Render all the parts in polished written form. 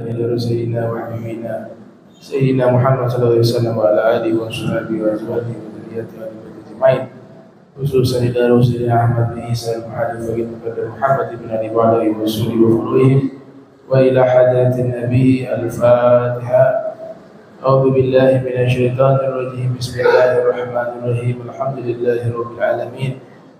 إلى سيدنا وحبيبنا سيدنا محمد صلى الله عليه وسلم وعلى آله وصحبه وأزواجه وذريته أجمعين خصوصا إلى رسولنا أحمد بن عيسى المحارب وقدر محمد بن أبي بكر ورسوله وفروعهم وإلى حضرة النبي الفاتحة. أعوذ بالله من الشيطان الرجيم. بسم الله الرحمن الرحيم. الحمد لله رب العالمين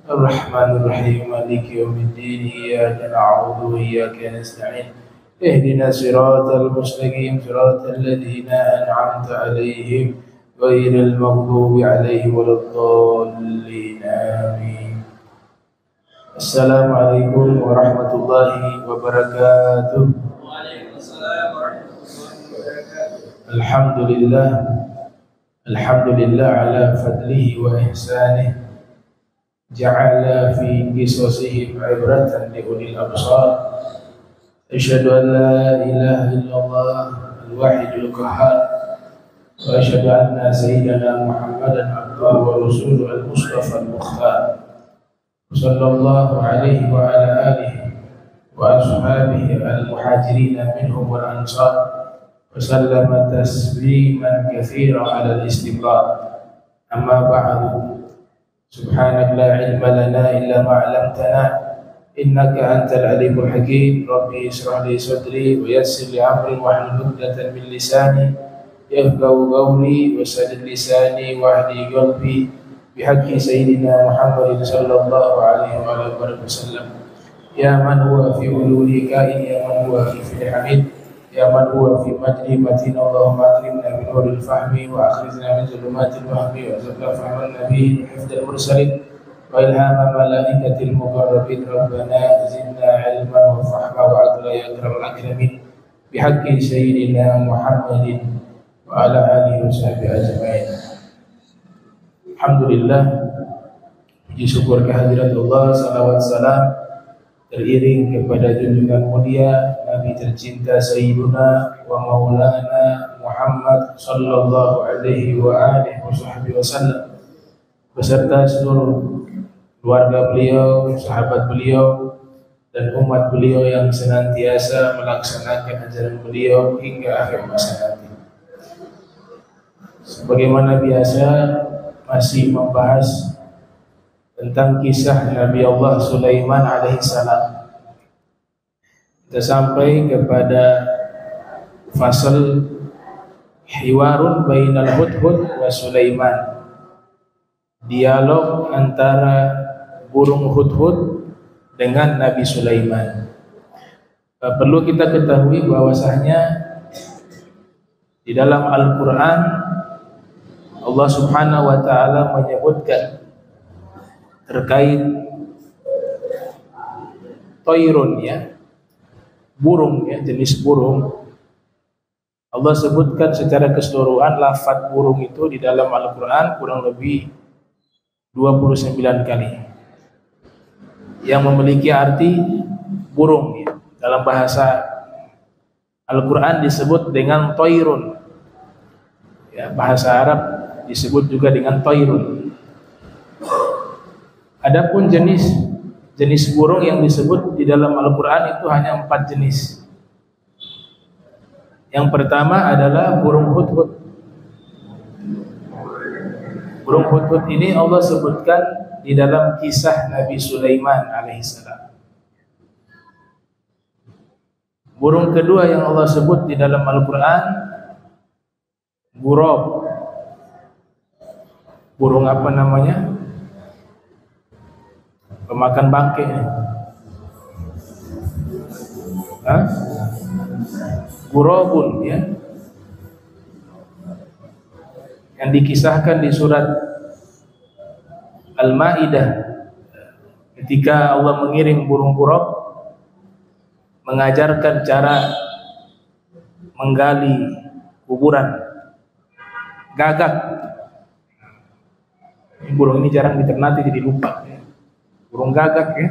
الرحمن الرحيم مالك يوم الدين. إياك نعبد وإياك نستعين. اهدنا الصراط المستقيم صراط الذين أنعمت عليهم غير المغضوب عليهم ولا الضالين آمين. السلام عليكم ورحمة الله وبركاته. Waalaikumsalam warahmatullahi wabarakatuh. الحمد لله على فضله وإحسانه جعل في قصصهم عبرة لأولي الأبصار. أشهد أن لا إله إلا الله الواحد القهار وأشهد أن سيدنا محمدا عبده ورسوله المصطفى المختار صلى الله عليه وعلى آله وأصحابه المهاجرين منهم والأنصار وسلم تسليما كثيرا على الاستمرار. أما بعد، سبحانك لا علم لنا إلا ما علمتنا إنك أنت العليم الحكيم. ربي اشرح لي صدري ويسر لي أمري واحلل عقدة من لساني يفقهوا قولي وسدد لساني واهدي قلبي بحق سيدنا محمد صلى الله عليه وعلى آله وسلم. يا من هو في علوه كائن، يا من هو في فعل حميد، يا من هو في مجد متين. اللهم أكرمنا بنور الفهم وأخرجنا من ظلمات الوهم وارزقنا فهم النبي وحفظ المرسلين وإلهام ملائكة المقربين. ربنا زدنا علما وفهما وعقلا يا أكرم الأكرمين بحق سيدنا محمد وعلى آله وصحبه أجمعين. Alhamdulillah, puji syukur kehadirat Allah, salawat salam teriring kepada junjungan mulia Nabi tercinta Sayyiduna wa Maulana Muhammad sallallahu alaihi wa alihi wasallam beserta seluruh keluarga beliau, sahabat beliau, dan umat beliau yang senantiasa melaksanakan ajaran beliau hingga akhir masa nanti. Sebagaimana biasa, masih membahas tentang kisah Nabi Allah Sulaiman alaihissalam. Kita sampai kepada fasal hiwarun bainal hudhud wa Sulaiman, dialog antara burung hudhud dengan Nabi Sulaiman. Perlu kita ketahui bahwasanya di dalam Al-Quran Allah Subhanahu wa ta'ala menyebutkan terkait toirun, ya, burung, ya, jenis burung. Allah sebutkan secara keseluruhan lafaz burung itu di dalam Al-Quran kurang lebih 29 kali yang memiliki arti burung, ya. Dalam bahasa Al-Quran disebut dengan toirun, ya, bahasa Arab disebut juga dengan toirun. Adapun jenis burung yang disebut di dalam Al-Quran itu hanya 4 jenis. Yang pertama adalah burung hudhud. Burung hudhud ini Allah sebutkan di dalam kisah Nabi Sulaiman alaihissalam. Burung kedua yang Allah sebut di dalam Al-Quran gurab. Burung apa namanya? Pemakan bangkai. Gurabun, ya, yang dikisahkan di surat Al-Maidah ketika Allah mengirim burung gurab mengajarkan cara menggali kuburan, gagak. Burung ini jarang diternati jadi lupa, ya. Burung gagak, ya,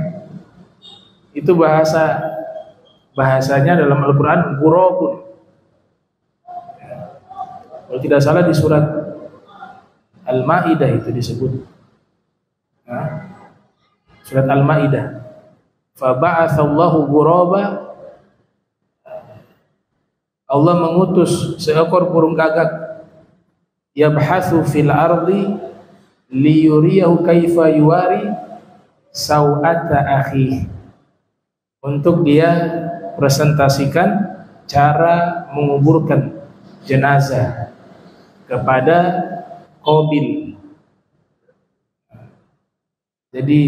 itu bahasanya dalam Al-Quran gurabun. Kalau tidak salah di surat Al-Maidah itu disebut, surat Al-Maidah, fa ba'atsallahu ghuraba Allah mengutus seekor burung gagak yabhatsu fil ardi liyuriyahu kaifa yuwari sau'ata akhi, untuk dia presentasikan cara menguburkan jenazah kepada Qabil. Jadi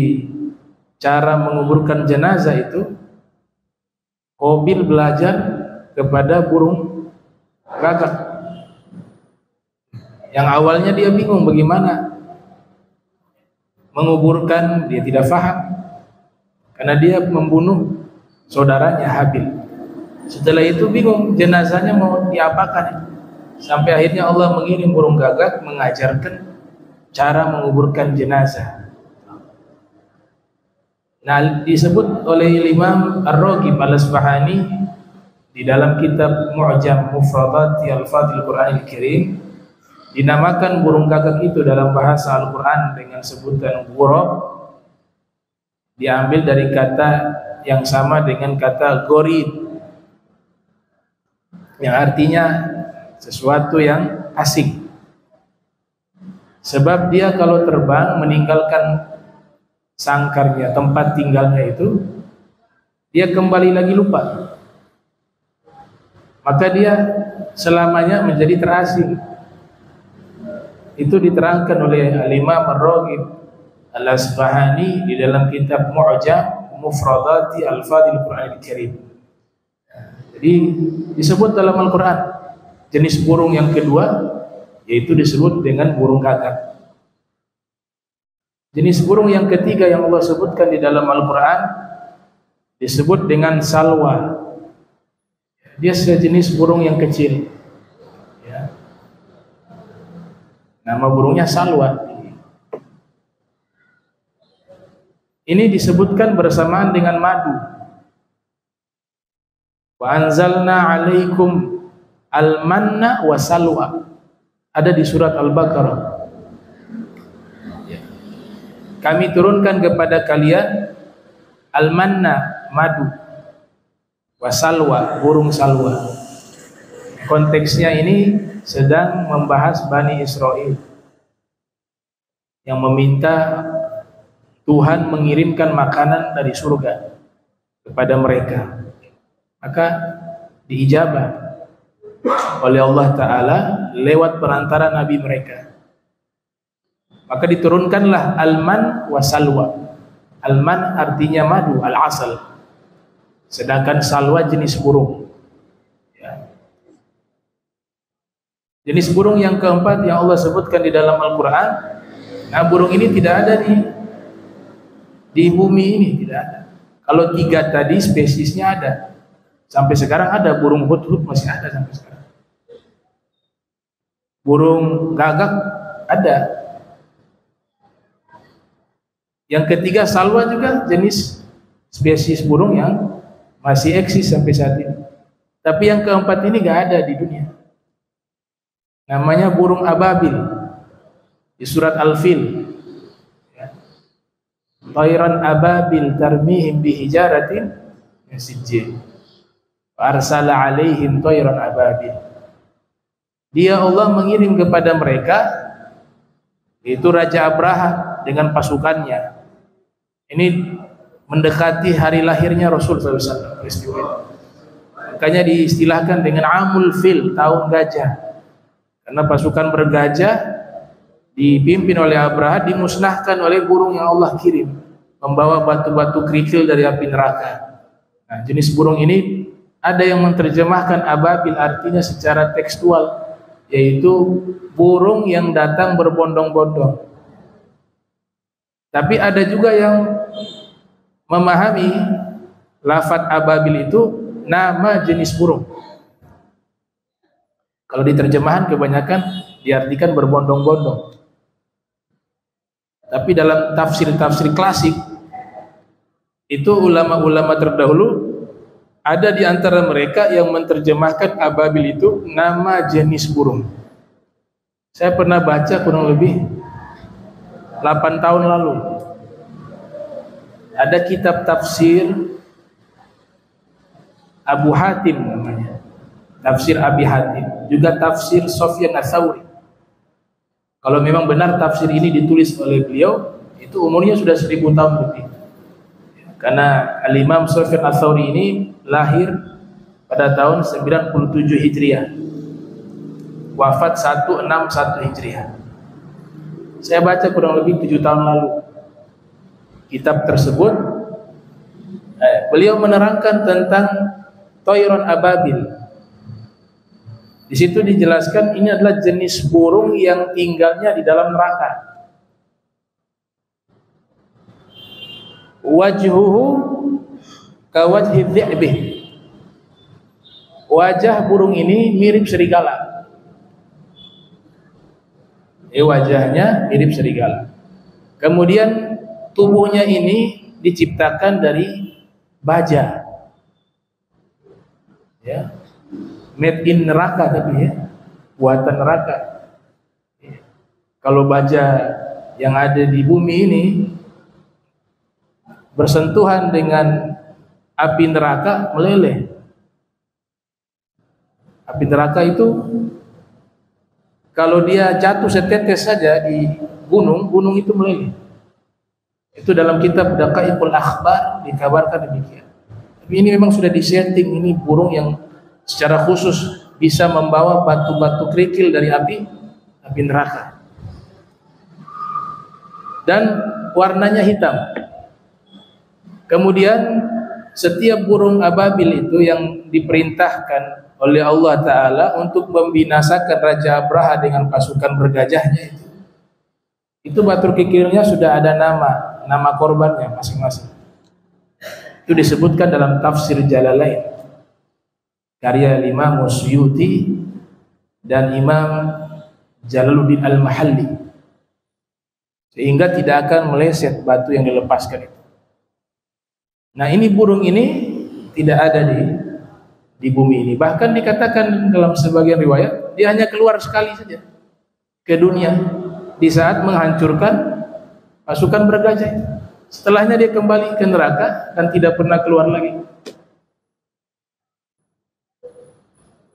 cara menguburkan jenazah itu Qabil belajar kepada burung gagak. Yang awalnya dia bingung bagaimana menguburkan, dia tidak paham karena dia membunuh saudaranya Habil. Setelah itu bingung jenazahnya mau diapakan, sampai akhirnya Allah mengirim burung gagak mengajarkan cara menguburkan jenazah. Nah, disebut oleh Imam Ar-Raghib Al-Asbahani di dalam kitab Mu'jam Mufradati Al-Fadhil Qur'anil Karim, dinamakan burung gagak itu dalam bahasa Al-Quran dengan sebutan ghurab, diambil dari kata yang sama dengan kata gharib, yang artinya sesuatu yang asing. Sebab dia kalau terbang meninggalkan sangkarnya, tempat tinggalnya itu, dia kembali lagi lupa, maka dia selamanya menjadi terasing. Itu diterangkan oleh Al-Imam Ar-Raghib Al-Asbahani di dalam kitab Mu'jam Mufradati Al-Fadhil Qur'anil Karim. Jadi disebut dalam Al-Quran jenis burung yang kedua, yaitu disebut dengan burung gagak. Jenis burung yang ketiga yang Allah sebutkan di dalam Al-Quran disebut dengan salwa. Dia sejenis burung yang kecil. Nama burungnya salwa. Ini disebutkan bersamaan dengan madu. Wa anzalna 'alaikum al-manna wa salwa. Ada di surat Al-Baqarah. Kami turunkan kepada kalian al-manna, madu, wa salwa, burung salwa. Konteksnya ini sedang membahas Bani Israel yang meminta Tuhan mengirimkan makanan dari surga kepada mereka, maka diijabah oleh Allah Ta'ala lewat perantara Nabi mereka. Maka diturunkanlah al-man wa salwa. Al-man artinya madu, al-asal, sedangkan salwa jenis burung. Jenis burung yang keempat yang Allah sebutkan di dalam Al-Quran. Nah, burung ini tidak ada di bumi ini, tidak ada. Kalau tiga tadi spesiesnya ada, sampai sekarang ada. Burung hudhud masih ada sampai sekarang. Burung gagak ada. Yang ketiga salwa juga jenis spesies burung yang masih eksis sampai saat ini. Tapi yang keempat ini gak ada di dunia. Namanya burung ababil di surat Al-Fil. Tayran ababil tarmihim bihijaratin min sijil wa arsala alaihim tayran ababil. Dia Allah mengirim kepada mereka, yaitu Raja Abraha dengan pasukannya. Ini mendekati hari lahirnya Rasul SAW, peristiwa itu. Makanya diistilahkan dengan Amul Fil, tahun gajah. Karena pasukan bergajah dipimpin oleh Abraha dimusnahkan oleh burung yang Allah kirim, membawa batu-batu kerikil dari api neraka. Nah, jenis burung ini ada yang menerjemahkan ababil artinya secara tekstual, yaitu burung yang datang berbondong-bondong. Tapi ada juga yang memahami lafadz ababil itu nama jenis burung. Kalau diterjemahan kebanyakan diartikan berbondong-bondong. Tapi dalam tafsir-tafsir klasik itu ulama-ulama terdahulu ada di antara mereka yang menerjemahkan ababil itu nama jenis burung. Saya pernah baca kurang lebih 8 tahun lalu. Ada kitab tafsir Abu Hatim namanya. tafsir Abi Hatim, juga tafsir Sufyan Ats-Tsauri. Kalau memang benar tafsir ini ditulis oleh beliau, itu umurnya sudah 1000 tahun lebih. Karena Al-Imam Sufyan Ats-Tsauri ini lahir pada tahun 97 Hijriah, wafat 161 Hijriah. Saya baca kurang lebih 7 tahun lalu kitab tersebut. Beliau menerangkan tentang Tayron Ababil. Di situ dijelaskan ini adalah jenis burung yang tinggalnya di dalam neraka. Wajhuhu kawajhi dhi'bi. Wajah burung ini mirip serigala. Wajahnya mirip serigala. Kemudian tubuhnya ini diciptakan dari baja. Ya. Made in neraka tapi ya. Buatan neraka. Kalau baja yang ada di bumi ini bersentuhan dengan api neraka meleleh. Api neraka itu kalau dia jatuh setetes saja di gunung, gunung itu meleleh. Itu dalam kitab Daqaiqul Akhbar dikabarkan demikian. Tapi ini memang sudah disetting, ini burung yang secara khusus bisa membawa batu-batu kerikil dari api neraka. Dan warnanya hitam. Kemudian setiap burung ababil itu yang diperintahkan oleh Allah Ta'ala untuk membinasakan Raja Abraha dengan pasukan bergajahnya itu batu kerikilnya sudah ada nama korbannya masing-masing. Itu disebutkan dalam tafsir Jalalain karya Imam Suyuti dan Imam Jalaluddin Al-Mahalli, sehingga tidak akan meleset batu yang dilepaskan itu. Nah, ini burung ini tidak ada di bumi ini. Bahkan dikatakan dalam sebagian riwayat dia hanya keluar sekali saja ke dunia di saat menghancurkan pasukan bergajah itu. Setelahnya dia kembali ke neraka dan tidak pernah keluar lagi.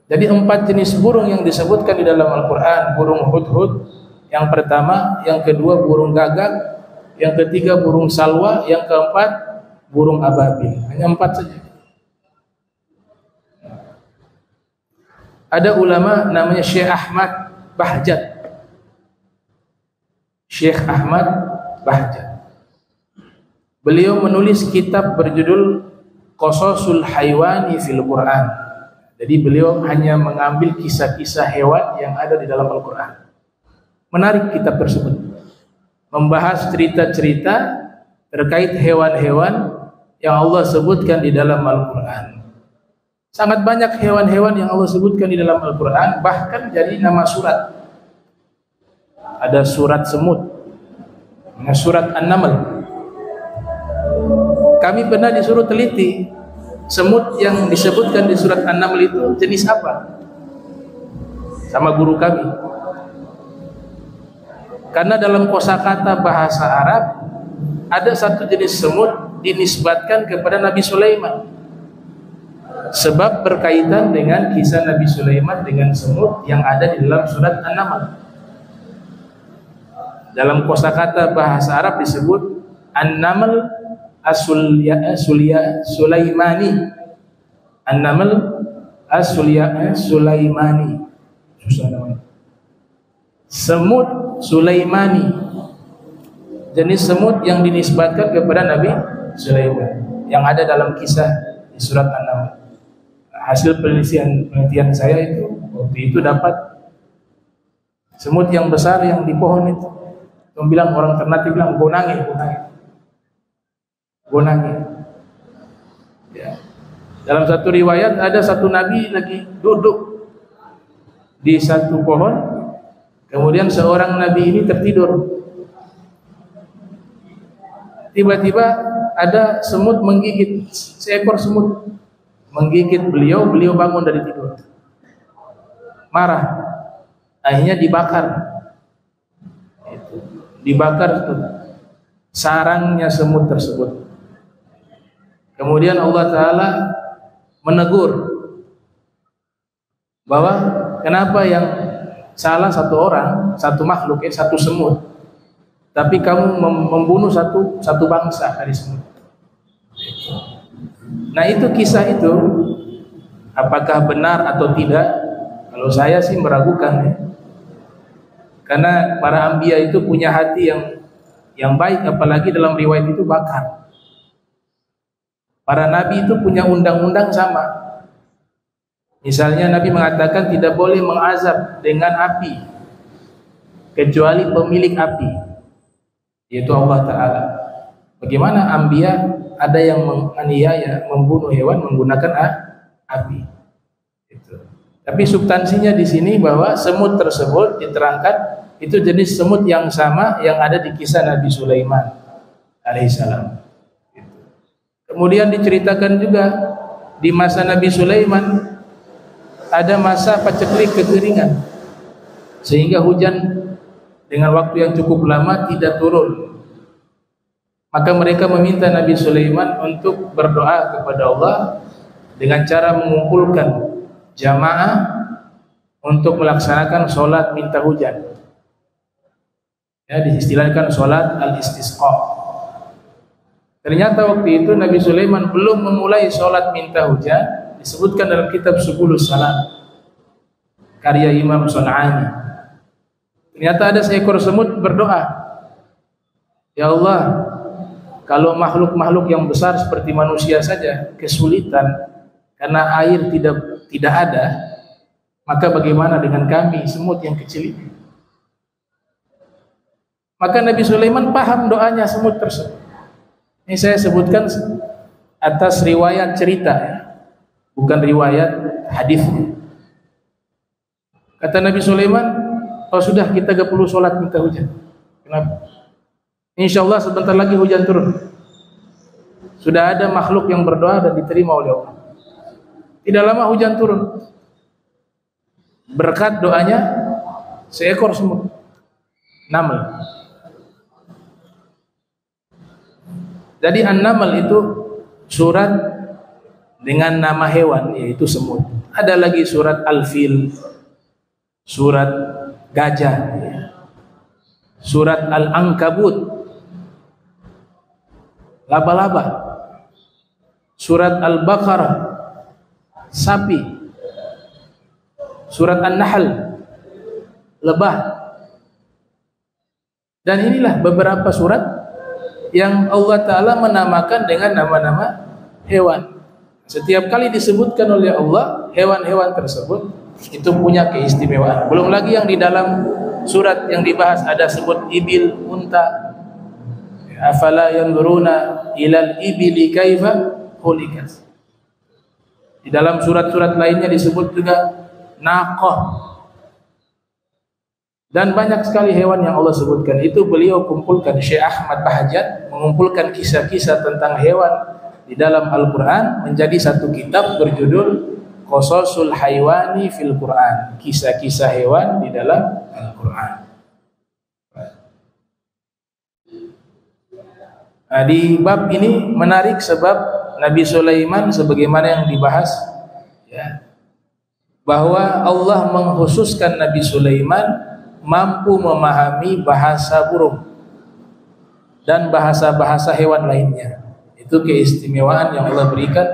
Jadi 4 jenis burung yang disebutkan di dalam Al-Quran. Burung hudhud yang pertama, yang kedua burung gagak, yang ketiga burung salwa, yang keempat burung ababil. Hanya 4 saja. Ada ulama namanya Syekh Ahmad Bahjat. Syekh Ahmad Bahjat. Beliau menulis kitab berjudul Qasasul Haywani fil Quran. Jadi beliau hanya mengambil kisah-kisah hewan yang ada di dalam Al-Quran. Menarik kitab tersebut. Membahas cerita-cerita terkait hewan-hewan yang Allah sebutkan di dalam Al-Quran. Sangat banyak hewan-hewan yang Allah sebutkan di dalam Al-Quran, bahkan jadi nama surat. Ada surat semut, surat An-Naml. Kami pernah disuruh teliti semut yang disebutkan di surat An-Naml itu jenis apa, sama guru kami. Karena dalam kosakata bahasa Arab ada satu jenis semut dinisbatkan kepada Nabi Sulaiman, sebab berkaitan dengan kisah Nabi Sulaiman dengan semut yang ada di dalam surat An-Naml. Dalam kosakata bahasa Arab disebut An-Naml Sulaimani. An-Naml Sulaimani. Susah namanya. Semut Sulaimani, jenis semut yang dinisbatkan kepada Nabi Sulaiman yang ada dalam kisah di surat An-Naml. Hasil penelitian saya itu waktu itu dapat semut yang besar yang di pohon itu. Bilang orang Ternate bilang gonange. Ya. Dalam satu riwayat ada satu nabi lagi duduk di satu pohon, kemudian seorang nabi ini tertidur. Tiba-tiba ada semut menggigit, seekor semut menggigit beliau bangun dari tidur. Marah. Akhirnya dibakar tuh sarangnya semut tersebut. Kemudian Allah Ta'ala menegur bahwa kenapa yang salah satu orang, satu makhluk, satu semut, tapi kamu membunuh satu bangsa dari semut. Nah itu kisah itu apakah benar atau tidak? Kalau saya sih meragukan ya. Karena para anbiya itu punya hati yang baik, apalagi dalam riwayat itu bakar. Para nabi itu punya undang-undang sama. Misalnya Nabi mengatakan tidak boleh mengazab dengan api kecuali pemilik api, yaitu Allah Ta'ala. Bagaimana anbiya ada yang menganiaya, membunuh hewan menggunakan api. Tapi substansinya di sini bahwa semut tersebut diterangkan itu jenis semut yang sama yang ada di kisah Nabi Sulaiman alaihissalam. Kemudian diceritakan juga di masa Nabi Sulaiman ada masa paceklik kekeringan, sehingga hujan dengan waktu yang cukup lama tidak turun. Maka mereka meminta Nabi Sulaiman untuk berdoa kepada Allah dengan cara mengumpulkan jamaah untuk melaksanakan sholat minta hujan. Ya, diistilahkan sholat al-istisqa. Ternyata waktu itu Nabi Sulaiman belum memulai sholat minta hujan, disebutkan dalam kitab Subulus Salam karya Imam Sun'ani. Ternyata ada seekor semut berdoa, ya Allah, kalau makhluk-makhluk yang besar seperti manusia saja kesulitan karena air tidak ada, maka bagaimana dengan kami semut yang kecil ini? Maka Nabi Sulaiman paham doanya semut tersebut. Ini saya sebutkan atas riwayat cerita ya, bukan riwayat hadisnya. Kata Nabi Sulaiman, oh sudah, kita gak perlu sholat minta hujan. Kenapa? Insya Allah sebentar lagi hujan turun. Sudah ada makhluk yang berdoa dan diterima oleh Allah. Tidak lama hujan turun. Berkat doanya seekor semut, naml. Jadi an-naml itu surat dengan nama hewan, yaitu semut. Ada lagi surat al-fil, surat gajah, surat al-ankabut, laba-laba, surat al-baqarah, sapi, surat an-nahl, lebah. Dan inilah beberapa surat yang Allah Ta'ala menamakan dengan nama-nama hewan. Setiap kali disebutkan oleh Allah hewan-hewan tersebut itu punya keistimewaan. Belum lagi yang di dalam surat yang dibahas ada sebut ibil, unta. Afala yanzuruna ilal ibili kaifa khuliqat. Di dalam surat-surat lainnya disebut juga naqah. Dan banyak sekali hewan yang Allah sebutkan. Itu beliau kumpulkan, Syekh Ahmad Bahjat mengumpulkan kisah-kisah tentang hewan di dalam Al-Quran menjadi satu kitab berjudul Qasasul Haywani fil Quran, kisah-kisah hewan di dalam Al-Quran. Nah, di bab ini menarik sebab Nabi Sulaiman sebagaimana yang dibahas ya, bahwa Allah mengkhususkan Nabi Sulaiman mampu memahami bahasa burung dan bahasa-bahasa hewan lainnya. Itu keistimewaan yang Allah berikan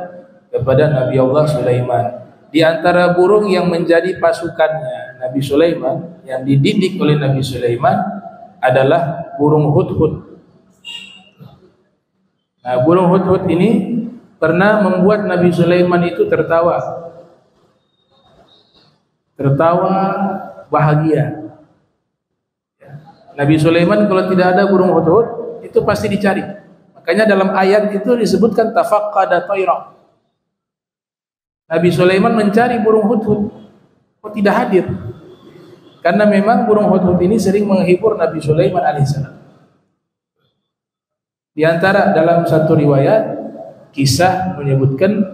kepada Nabi Allah Sulaiman. Di antara burung yang menjadi pasukannya Nabi Sulaiman, yang dididik oleh Nabi Sulaiman adalah burung hudhud. Nah, burung hudhud ini pernah membuat Nabi Sulaiman itu tertawa bahagia. Nabi Sulaiman kalau tidak ada burung hudhud itu pasti dicari. Makanya dalam ayat itu disebutkan tafaqqada tayra. Nabi Sulaiman mencari burung hudhud, kok tidak hadir? Karena memang burung hudhud ini sering menghibur Nabi Sulaiman alaihissalam. Di antara dalam satu riwayat kisah menyebutkan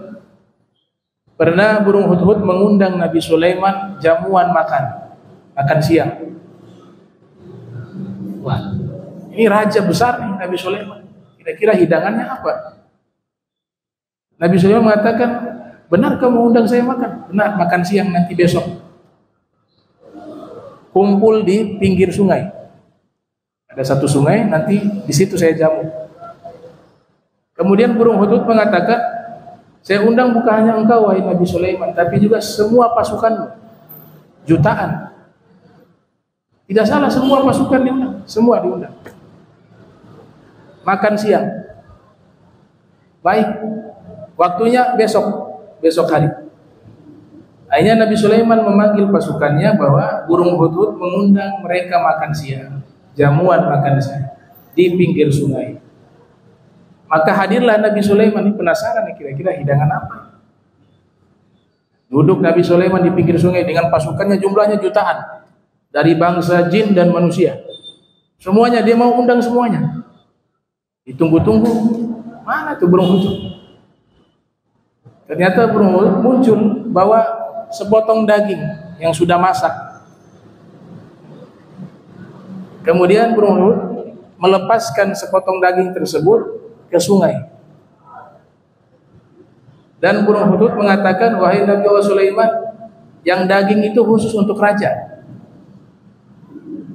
pernah burung hudhud mengundang Nabi Sulaiman jamuan makan siang. Wah, ini raja besar nih Nabi Sulaiman. Kira-kira hidangannya apa? Nabi Sulaiman mengatakan, benar kamu undang saya makan? Benar, makan siang nanti besok. Kumpul di pinggir sungai. Ada satu sungai, nanti di situ saya jamu. Kemudian burung hudhud mengatakan, saya undang bukan hanya engkau wahai Nabi Sulaiman, tapi juga semua pasukanmu, jutaan. Tidak salah, semua pasukan diundang, semua diundang. Makan siang. Baik, waktunya besok hari. Akhirnya Nabi Sulaiman memanggil pasukannya bahwa burung hudhud mengundang mereka makan siang, jamuan makan siang di pinggir sungai. Maka hadirlah Nabi Sulaiman, ini penasaran nih kira-kira hidangan apa. Duduk Nabi Sulaiman di pinggir sungai dengan pasukannya, jumlahnya jutaan, dari bangsa jin dan manusia. Semuanya dia mau undang semuanya. Ditunggu-tunggu, mana tuh burung hudhud? Ternyata burung hudhud muncul bawa sepotong daging yang sudah masak. Kemudian burung hudhud melepaskan sepotong daging tersebut ke sungai. Dan burung hudhud mengatakan, wahai Nabi Allah Sulaiman, yang daging itu khusus untuk raja.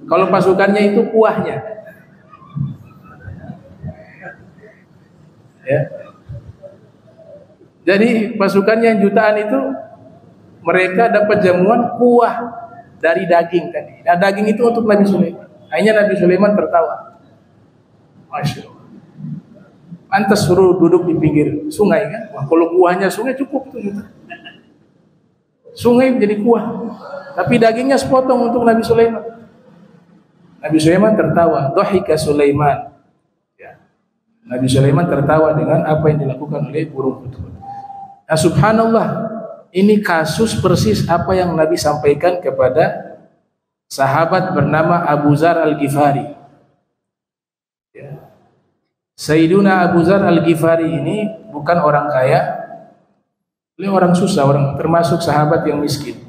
Kalau pasukannya itu kuahnya. Ya. Jadi pasukannya jutaan itu mereka dapat jamuan kuah dari daging tadi. Nah, daging itu untuk Nabi Sulaiman. Akhirnya Nabi Sulaiman tertawa. Masya Allah. Pantas suruh duduk di pinggir sungai kan? Wah, kalau kuahnya sungai cukup tuh. Sungai menjadi kuah, tapi dagingnya sepotong untuk Nabi Sulaiman. Nabi Sulaiman tertawa. Dhahika Sulaiman. Ya. Nabi Sulaiman tertawa dengan apa yang dilakukan oleh burung hudhud. Nah, subhanallah, ini kasus persis apa yang Nabi sampaikan kepada sahabat bernama Abu Dzar Al-Ghifari. Ya. Sayyiduna Abu Dzar Al-Ghifari ini bukan orang kaya, beliau orang susah, orang termasuk sahabat yang miskin.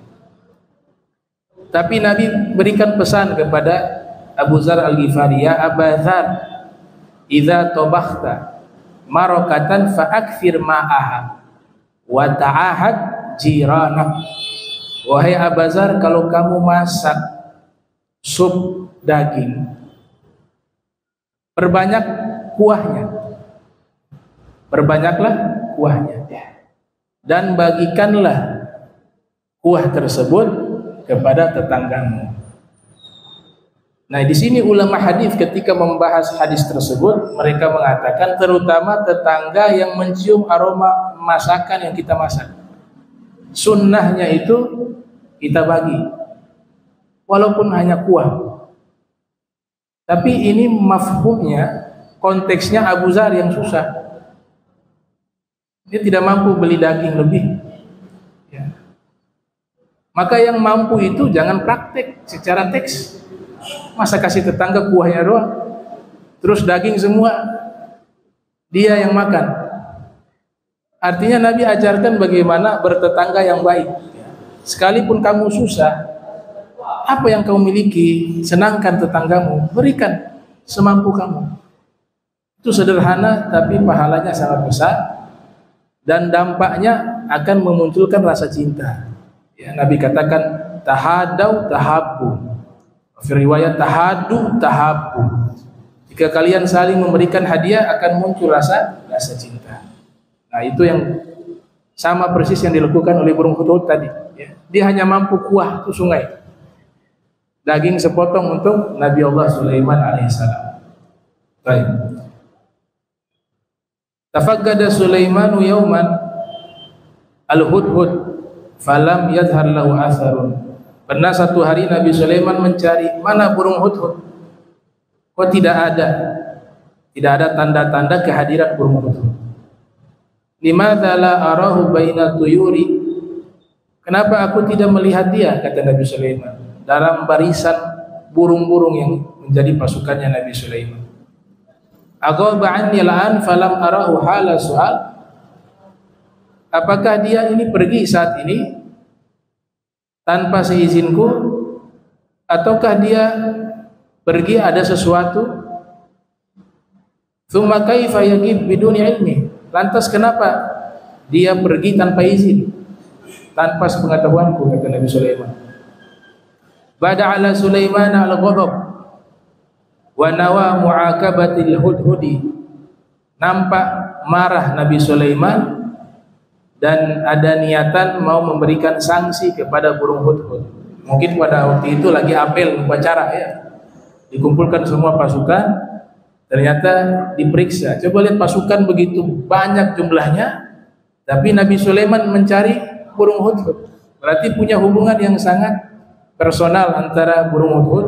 Tapi Nabi berikan pesan kepada Abu Dzar Al-Ghifari, ya Abu Dzar, idza tabakhta marakatan fa'akthir ma'aha wa ta'ahad jiranak. Wahai Abu Dzar, kalau kamu masak sup daging, perbanyak kuahnya, perbanyaklah kuahnya, dan bagikanlah kuah tersebut kepada tetanggamu. Nah, di sini ulama hadis ketika membahas hadis tersebut, mereka mengatakan terutama tetangga yang mencium aroma masakan yang kita masak. Sunnahnya itu kita bagi, walaupun hanya kuah. Tapi ini mafhumnya, konteksnya Abu Dzar yang susah. Dia tidak mampu beli daging lebih. Ya. Maka yang mampu itu jangan praktek secara teks. Masa kasih tetangga kuahnya doang, terus daging semua dia yang makan. Artinya Nabi ajarkan bagaimana bertetangga yang baik. Sekalipun kamu susah, apa yang kamu miliki, senangkan tetanggamu, berikan semampu kamu. Itu sederhana tapi pahalanya sangat besar dan dampaknya akan memunculkan rasa cinta. Ya, Nabi katakan tahadau tahabbu. Riwayat tahadu tahabbu. Jika kalian saling memberikan hadiah akan muncul rasa cinta. Nah, itu yang sama persis yang dilakukan oleh burung hudhud tadi. Ya. Dia hanya mampu kuah itu sungai. Daging sepotong untuk Nabi Allah Sulaiman alaihissalam. Baik. Tafaggada Sulaimanu yauman al-hudhud falam yadhhar lahu atharun. Pernah satu hari Nabi Sulaiman mencari mana burung hudhud. Kok tidak ada tanda-tanda kehadiran burung hudhud. Limadza la arahu baina tuyuri? Kenapa aku tidak melihat dia, kata Nabi Sulaiman, dalam barisan burung-burung yang menjadi pasukannya Nabi Sulaiman. Aghaba anni al'an falam arahu hala su'al. Apakah dia ini pergi saat ini tanpa seizinku, ataukah dia pergi ada sesuatu? Tsumma kaifa yagib biduni ilmi? Lantas kenapa Dia pergi tanpa izin, tanpa sepengetahuanku, kata Nabi Sulaiman. Bada ala Sulaiman al-ghadab wa nawa mu'akabatil hudhudi. Nampak marah Nabi Sulaiman dan ada niatan mau memberikan sanksi kepada burung hudhud. Mungkin pada waktu itu lagi apel upacara ya. Dikumpulkan semua pasukan, ternyata diperiksa. Coba lihat pasukan begitu banyak jumlahnya, tapi Nabi Sulaiman mencari burung hudhud. Berarti punya hubungan yang sangat personal antara burung hudhud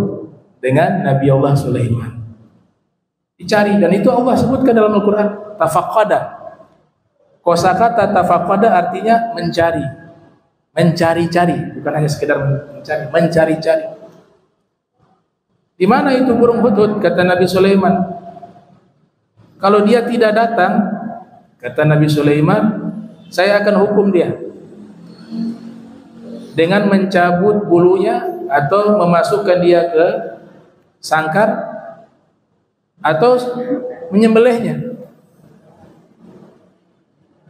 dengan Nabi Allah Sulaiman. Dicari, dan itu Allah sebutkan dalam Al-Quran, tafaqada. Kosakata tafaqada artinya mencari, mencari-cari, bukan hanya sekedar mencari, mencari-cari. Di mana itu burung hudhud? Kata Nabi Sulaiman, kalau dia tidak datang, kata Nabi Sulaiman, saya akan hukum dia dengan mencabut bulunya atau memasukkan dia ke sangkar atau menyembelihnya.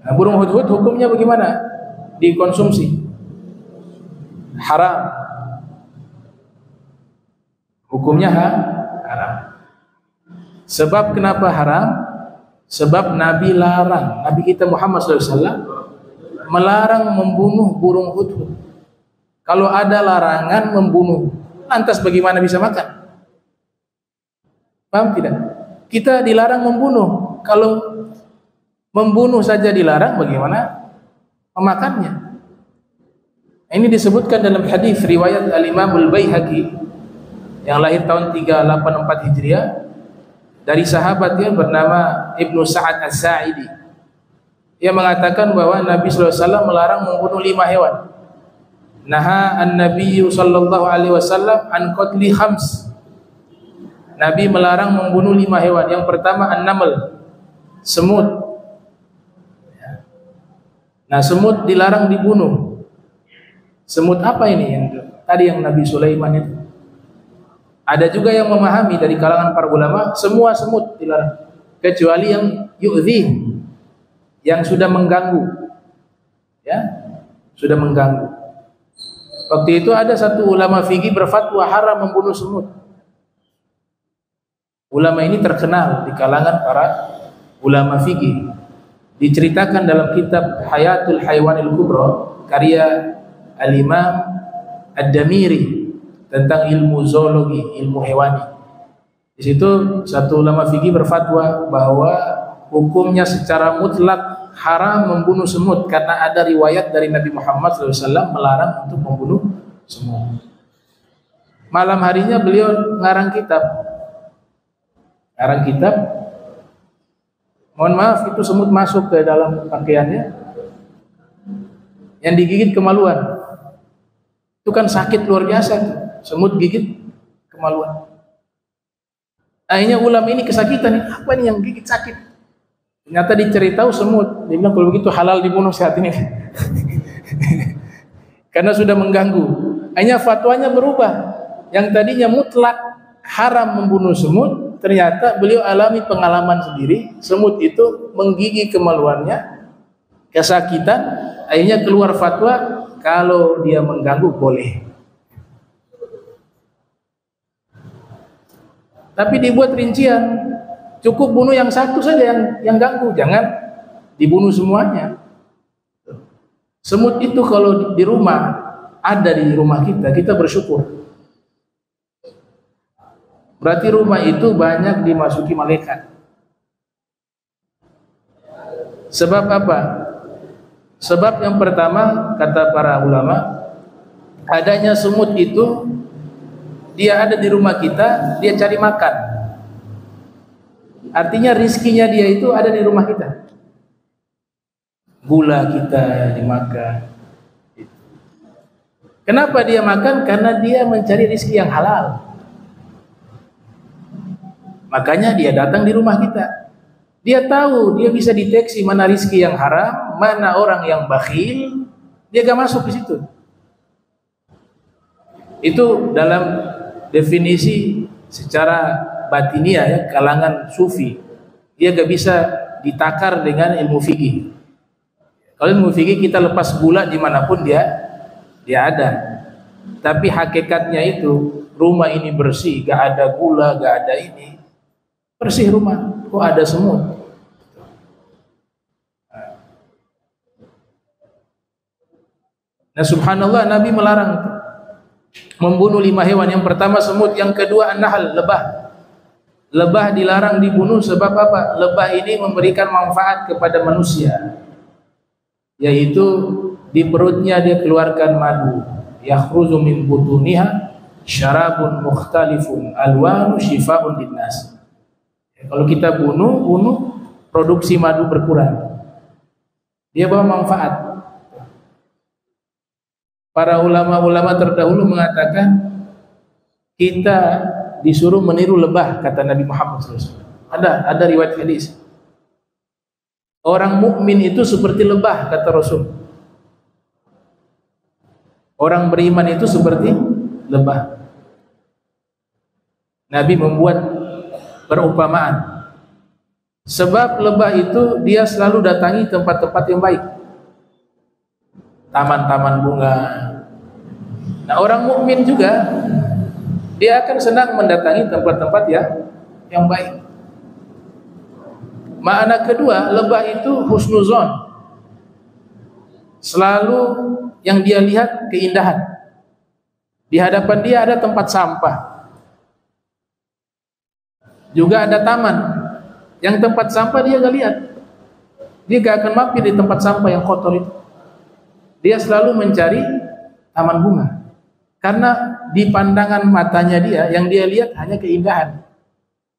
Nah, burung hudhud hukumnya bagaimana? Dikonsumsi, haram. Hukumnya haram. Sebab kenapa haram? Sebab Nabi larang, Nabi kita Muhammad SAW melarang membunuh burung hudhud. Kalau ada larangan membunuh, lantas bagaimana bisa makan? Paham tidak? Kita dilarang membunuh. Kalau membunuh saja dilarang, bagaimana memakannya? Ini disebutkan dalam hadis riwayat Al-Imam Al-Baihaqi yang lahir tahun 384 Hijriah dari sahabat yang bernama Ibnu Sa'ad As-Sa'idi. Ia mengatakan bahwa Nabi SAW melarang membunuh 5 hewan. Naha an-nabiyyu sallallahu alaihi wasallam an qatli khams. Nabi melarang membunuh 5 hewan. Yang pertama an-naml, semut. Nah, semut dilarang dibunuh. Semut apa ini yang tadi yang Nabi Sulaiman itu? Ada juga yang memahami dari kalangan para ulama, semua semut dilarang, kecuali yang yu'dhi, yang sudah mengganggu. Ya, sudah mengganggu. Waktu itu ada satu ulama fikih berfatwa haram membunuh semut. Ulama ini terkenal di kalangan para ulama fikih. Diceritakan dalam kitab Hayatul Haywanil Kubra karya Al-Imam Ad-Damiri tentang ilmu zoologi, ilmu hewani. Di situ satu ulama fikih berfatwa bahwa hukumnya secara mutlak haram membunuh semut karena ada riwayat dari Nabi Muhammad SAW melarang untuk membunuh semut. Malam harinya beliau ngarang kitab. Ngarang kitab. Mohon maaf, itu semut masuk ke dalam pakaiannya. Yang digigit kemaluan. Itu kan sakit luar biasa. Semut gigit kemaluan. Akhirnya ulama ini kesakitan. Apa nih yang gigit sakit? Ternyata diceritakan semut. Dia bilang kalau begitu halal dibunuh saat ini. Karena sudah mengganggu. Akhirnya fatwanya berubah. Yang tadinya mutlak haram membunuh semut, ternyata beliau alami pengalaman sendiri. Semut itu menggigit kemaluannya, kesakitan. Akhirnya keluar fatwa kalau dia mengganggu boleh. Tapi dibuat rincian. Cukup bunuh yang satu saja yang ganggu, jangan dibunuh semuanya. Semut itu kalau di rumah, ada di rumah kita bersyukur. Berarti rumah itu banyak dimasuki malaikat. Sebab apa? Sebab yang pertama, kata para ulama, adanya semut itu, dia ada di rumah kita, dia cari makan. Artinya rizkinya dia itu ada di rumah kita. Gula kita dimakan. Kenapa dia makan? Karena dia mencari rizki yang halal. Makanya dia datang di rumah kita. Dia tahu, dia bisa deteksi mana rizki yang haram, mana orang yang bakhil, dia gak masuk di situ. Itu dalam definisi secara batiniah ya, kalangan sufi. Dia gak bisa ditakar dengan ilmu fikih. Kalau ilmu fikih kita lepas gula dimanapun dia ada. Tapi hakikatnya itu rumah ini bersih, gak ada gula, gak ada ini. Bersih rumah, kok ada semut? Nah subhanallah, Nabi melarang membunuh 5 hewan. Yang pertama semut, yang kedua an-nahl, lebah. Lebah dilarang dibunuh sebab apa? Lebah ini memberikan manfaat kepada manusia, yaitu di perutnya dia keluarkan madu, yakhruju min butuniha syarabun mukhtalifun alwanu shifaa'un linnas. Kalau kita bunuh produksi madu berkurang, dia bawa manfaat. Para ulama-ulama terdahulu mengatakan kita disuruh meniru lebah, kata Nabi Muhammad SAW. Ada riwayat hadis. Orang mukmin itu seperti lebah, kata Rasul. Orang beriman itu seperti lebah. Nabi membuat perumpamaan. Sebab lebah itu dia selalu datangi tempat-tempat yang baik. Taman-taman bunga. Nah, orang mukmin juga dia akan senang mendatangi tempat-tempat yang baik. Makna kedua, lebah itu husnuzon. Selalu yang dia lihat keindahan. Di hadapan dia ada tempat sampah. Juga ada taman. Yang tempat sampah dia gak lihat. Dia gak akan mampir di tempat sampah yang kotor itu. Dia selalu mencari taman bunga. Karena di pandangan matanya dia, yang dia lihat hanya keindahan.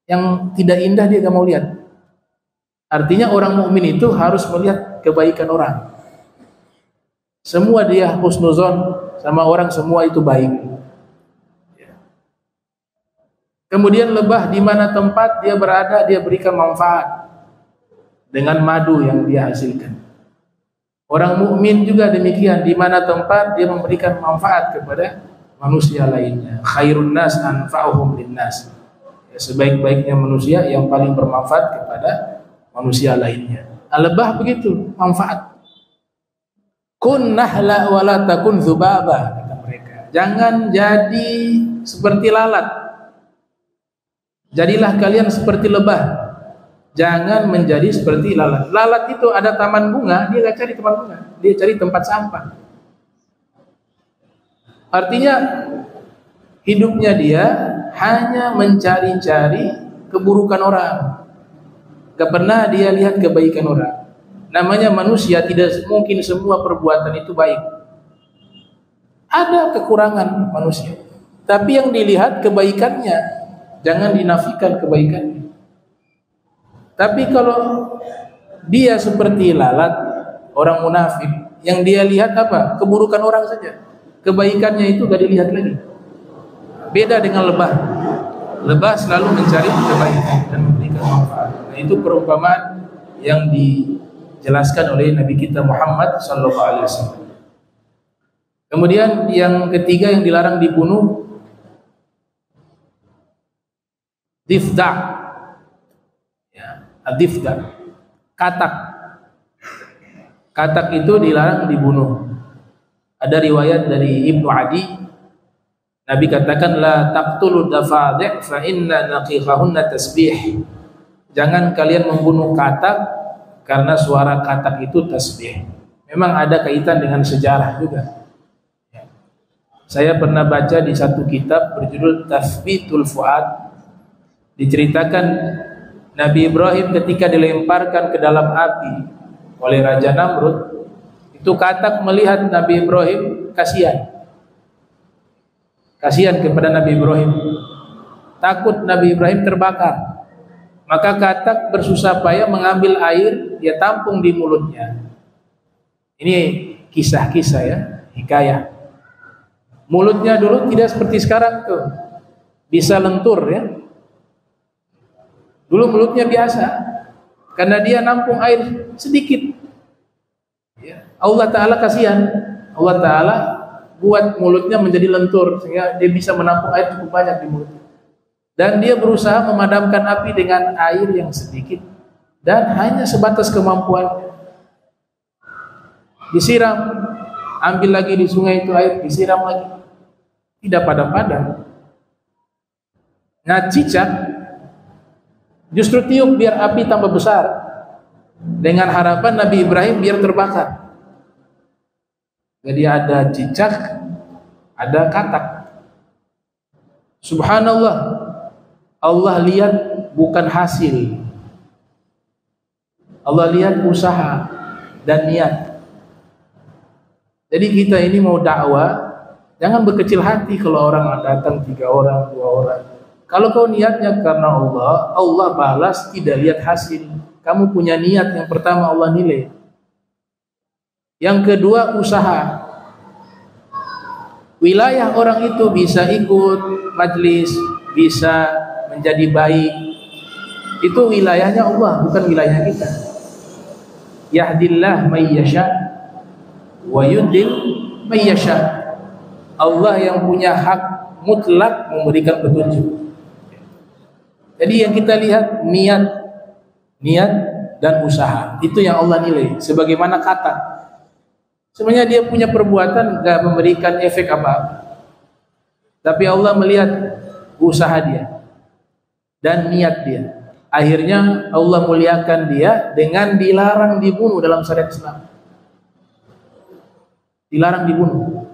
Yang tidak indah dia gak mau lihat. Artinya orang mukmin itu harus melihat kebaikan orang. Semua dia husnuzon sama orang, semua itu baik. Kemudian lebah di mana tempat dia berada, dia berikan manfaat dengan madu yang dia hasilkan. Orang mukmin juga demikian, di mana tempat dia memberikan manfaat kepada manusia lainnya. Khairun nas anfa'uhum linnas. Sebaik-baiknya manusia yang paling bermanfaat kepada manusia lainnya. Lebah begitu, manfaat. Kun nahla wa la takun dzubaba, kata mereka. Jangan jadi seperti lalat. Jadilah kalian seperti lebah. Jangan menjadi seperti lalat. Lalat itu ada taman bunga, dia enggak cari taman bunga, dia cari tempat sampah. Artinya hidupnya dia hanya mencari-cari keburukan orang. Gak pernah dia lihat kebaikan orang. Namanya manusia, tidak mungkin semua perbuatan itu baik. Ada kekurangan manusia, tapi yang dilihat kebaikannya, jangan dinafikan kebaikannya. Tapi kalau dia seperti lalat, orang munafik, yang dia lihat apa? Keburukan orang saja. Kebaikannya itu gak dilihat lagi. Beda dengan lebah. Lebah selalu mencari kebaikan dan memberikan manfaat. Nah, itu perumpamaan yang dijelaskan oleh Nabi kita Muhammad SAW. Kemudian yang ketiga yang dilarang dibunuh, difda, ya, difda, katak. Katak itu dilarang dibunuh. Ada riwayat dari Ibnu Adi, Nabi katakan la taqtulu dafadi' fa inna naqiqahunna tasbih. Jangan kalian membunuh katak karena suara katak itu tasbih. Memang ada kaitan dengan sejarah juga. Saya pernah baca di satu kitab berjudul Tathbitul Fuad, diceritakan Nabi Ibrahim ketika dilemparkan ke dalam api oleh Raja Namrud, itu katak melihat Nabi Ibrahim kasihan kepada Nabi Ibrahim, takut Nabi Ibrahim terbakar. Maka katak bersusah payah mengambil air, dia tampung di mulutnya. Ini kisah-kisah ya, hikayah. Mulutnya dulu tidak seperti sekarang tuh, bisa lentur ya. Dulu mulutnya biasa, karena dia nampung air sedikit. Ya. Allah Ta'ala kasihan, Allah Ta'ala buat mulutnya menjadi lentur sehingga dia bisa menampung air cukup banyak di mulutnya. Dan dia berusaha memadamkan api dengan air yang sedikit dan hanya sebatas kemampuannya. disiram, ambil lagi di sungai itu air, disiram lagi, tidak padam-padam. Nah, cicak justru tiup biar api tambah besar, dengan harapan Nabi Ibrahim biar terbakar. Jadi ada cicak, ada katak. Subhanallah, Allah lihat bukan hasil, Allah lihat usaha dan niat. Jadi kita ini mau dakwah, jangan berkecil hati kalau orang datang 3 orang, 2 orang. Kalau kau niatnya karena Allah, Allah balas tidak lihat hasil. Kamu punya niat, yang pertama Allah nilai. Yang kedua, usaha. Wilayah orang itu bisa ikut majlis, bisa menjadi baik, itu wilayahnya Allah, bukan wilayah kita. Yahdillah may yasha wa yudil may yasha. Allah yang punya hak mutlak memberikan petunjuk. Jadi yang kita lihat niat dan usaha, itu yang Allah nilai. Sebagaimana kata, sebenarnya dia punya perbuatan gak memberikan efek apa-apa, tapi Allah melihat usaha dia dan niat dia. Akhirnya Allah muliakan dia dengan dilarang dibunuh dalam syariat Islam. Dilarang dibunuh.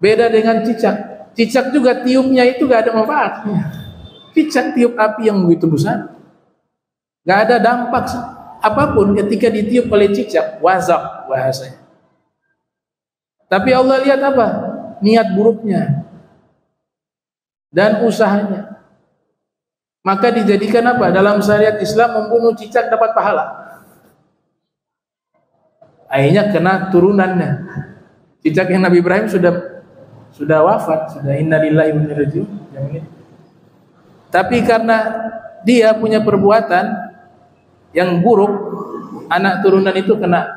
Beda dengan cicak. Cicak juga tiupnya itu gak ada manfaatnya. Cicak tiup api yang begitu besar, gak ada dampak apapun ketika ditiup oleh cicak. Wazak bahasanya. Tapi Allah lihat apa? Niat buruknya dan usahanya. Maka dijadikan apa? Dalam syariat Islam membunuh cicak dapat pahala. Akhirnya kena turunannya. Cicak yang Nabi Ibrahim sudah wafat, sudah innalillahi wa inna ilaihi raji'un. Tapi karena dia punya perbuatan yang buruk, anak turunan itu kena.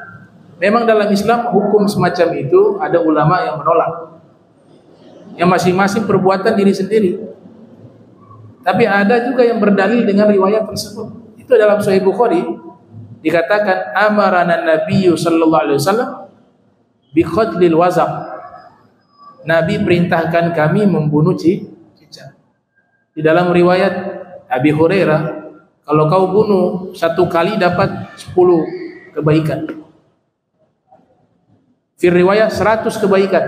Memang dalam Islam hukum semacam itu ada ulama yang menolak. Yang masing-masing perbuatan diri sendiri. Tapi ada juga yang berdalil dengan riwayat tersebut. Itu dalam Sahih Bukhari dikatakan amarana Nabiyyu sallallahu alaihi wasallam bi qatlil wazaq. Nabi perintahkan kami membunuh cicak. Di dalam riwayat Abi Hurairah, kalau kau bunuh 1 kali dapat 10 kebaikan. Fi riwayat 100 kebaikan.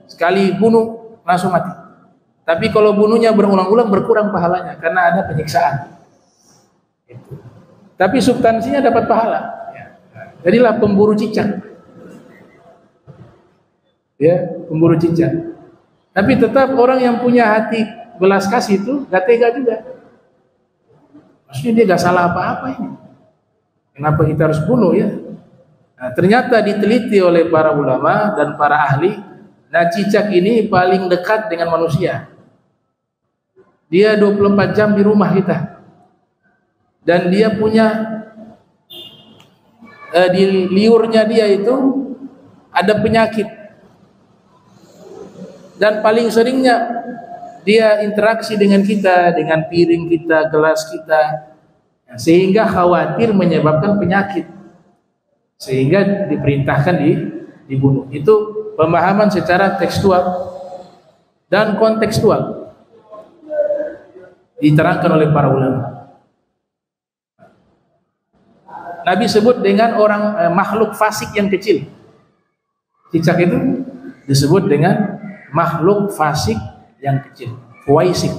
Sekali bunuh langsung mati. Tapi kalau bunuhnya berulang-ulang berkurang pahalanya karena ada penyiksaan. Tapi substansinya dapat pahala. Jadilah pemburu cicak. Ya, pemburu cicak. Tapi tetap orang yang punya hati belas kasih itu gak tega juga. Maksudnya dia gak salah apa-apa ini. Kenapa kita harus bunuh ya? Nah, ternyata diteliti oleh para ulama dan para ahli. Nah, cicak ini paling dekat dengan manusia. Dia 24 jam di rumah kita. Dan dia punya di liurnya dia itu ada penyakit. Dan paling seringnya dia interaksi dengan kita, dengan piring kita, gelas kita, sehingga khawatir menyebabkan penyakit, sehingga diperintahkan dibunuh. Itu pemahaman secara tekstual dan kontekstual diterangkan oleh para ulama. Nabi sebut dengan orang makhluk fasik yang kecil. Cicak itu disebut dengan makhluk fasik yang kecil, fuwaisik.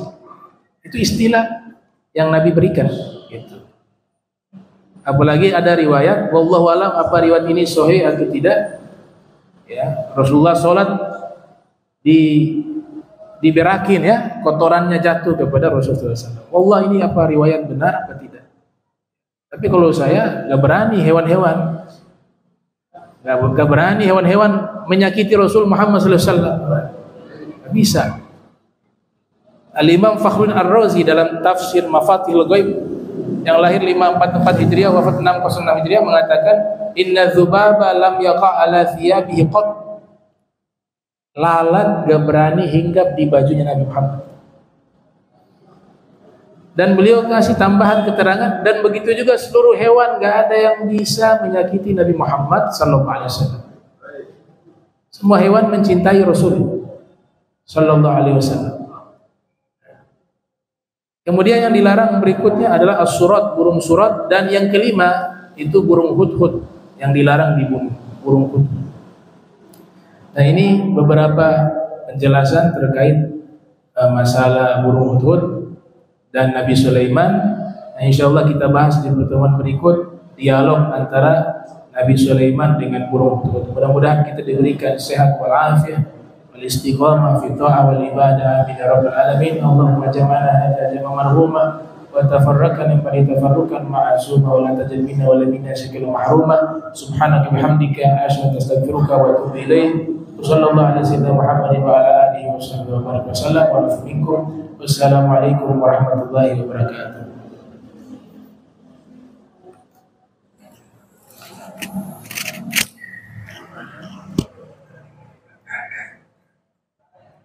Itu istilah yang Nabi berikan gitu. Apalagi ada riwayat, wallahu alam apa riwayat ini sahih atau tidak, ya, Rasulullah sholat diberakin ya, kotorannya jatuh kepada Rasulullah SAW. Wallah, ini apa riwayat benar apa tidak? Tapi kalau saya gak berani hewan-hewan, gak berani hewan-hewan menyakiti Rasul Muhammad SAW. Gak bisa. Al-Imam Fakhruddin Ar-Razi dalam tafsir Mafatihul Ghaib yang lahir 544 Hijriah wafat 606 Hijriah mengatakan inna dzubaba lam yaqa' ala thiyabihi qat. Lalat gak berani hinggap di bajunya Nabi Muhammad. Dan beliau kasih tambahan keterangan, dan begitu juga seluruh hewan, nggak ada yang bisa menyakiti Nabi Muhammad SAW. Semua hewan mencintai Rasul SAW. Kemudian yang dilarang berikutnya adalah as-surat, burung surat, dan yang kelima itu burung hudhud yang dilarang dibunuh, burung hudhud. Nah, ini beberapa penjelasan terkait masalah burung hudhud dan Nabi Sulaiman. Nah, insyaallah kita bahas di pertemuan berikut dialog antara Nabi Sulaiman dengan burung hudhud. Mudah-mudahan kita diberikan sehat wal afiah wal istiqamah fi ta'ah wal ibadah, amin ya rabbal alamin. Allahumma jama'na hadza jama'an marhuma wa tafarraqna min tafarruqan ma'asuma wa la tajal minna wa la minna shakil mahruma. Subhanaka bihamdika asyhadu an la ilaha illa anta astaghfiruka wa atubu ilaik. Sallallahu alaihi wasallam Muhammad wa ala alihi wasallam wa baraka wasallam wa minkum. Wassalamualaikum warahmatullahi wabarakatuh.